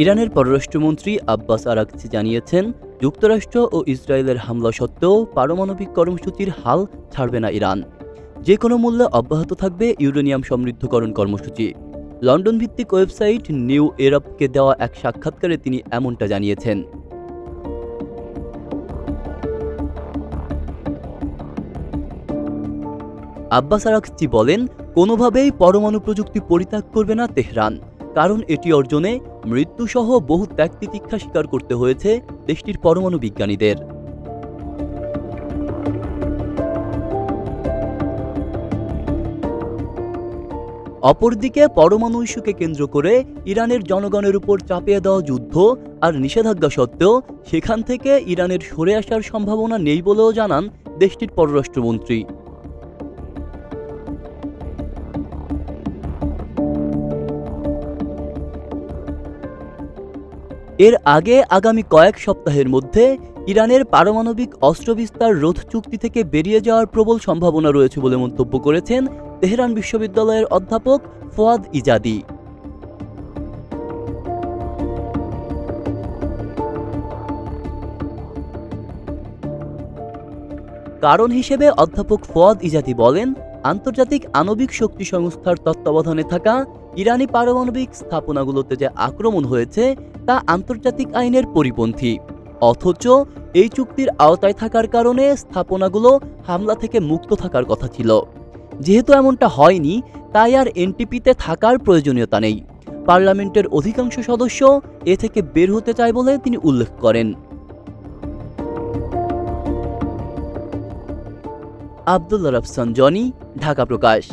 ইরানের পররাষ্ট্রমন্ত্রী আব্বাস আরাগচি জানিয়েছেন, যুক্তরাষ্ট্র ও ইসরায়েলের হামলা সত্ত্বেও পারমাণবিক কর্মসূচির হাল ছাড়বে না ইরান। যে কোনো মূল্যে অব্যাহত থাকবে ইউরেনিয়াম সমৃদ্ধকরণ কর্মসূচি। লন্ডন ভিত্তিক ওয়েবসাইট নিউ এরবকে দেওয়া এক সাক্ষাৎকারে তিনি এমনটা জানিয়েছেন। আব্বাস আরাগচি বলেন, কোনোভাবেই পরমাণু প্রযুক্তি পরিত্যাগ করবে না তেহরান, কারণ এটি অর্জনে মৃত্যুসহ বহু ত্যাগ তিতিক্ষা স্বীকার করতে হয়েছে দেশটির পরমাণু বিজ্ঞানীদের। অপরদিকে পরমাণু ইস্যুকে কেন্দ্র করে ইরানের জনগণের উপর চাপিয়ে দেওয়া যুদ্ধ আর নিষেধাজ্ঞা সত্ত্বেও সেখান থেকে ইরানের সরে আসার সম্ভাবনা নেই বলেও জানান দেশটির পররাষ্ট্রমন্ত্রী। এর আগে আগামী কয়েক সপ্তাহের মধ্যে ইরানের পারমাণবিক অস্ত্র বিস্তার রোধ চুক্তি থেকে বেরিয়ে যাওয়ার প্রবল সম্ভাবনা রয়েছে বলে মন্তব্য করেছেন তেহরান বিশ্ববিদ্যালয়ের অধ্যাপক ফোয়াদ ইজাদি। কারণ হিসেবে অধ্যাপক ফোয়াদ ইজাদি বলেন, আন্তর্জাতিক আণবিক শক্তি সংস্থার তত্ত্বাবধানে থাকা ইরানি পারমাণবিক স্থাপনাগুলোতে যে আক্রমণ হয়েছে তা আন্তর্জাতিক আইনের পরিপন্থী। অথচ এই চুক্তির আওতায় থাকার কারণে স্থাপনাগুলো হামলা থেকে মুক্ত থাকার কথা ছিল। যেহেতু এমনটা হয়নি, তাই আর এনটিপিতে থাকার প্রয়োজনীয়তা নেই। পার্লামেন্টের অধিকাংশ সদস্য এ থেকে বের হতে চায় বলে তিনি উল্লেখ করেন। আব্দুল্লাহ রাফসান জনি, ঢাকা প্রকাশ।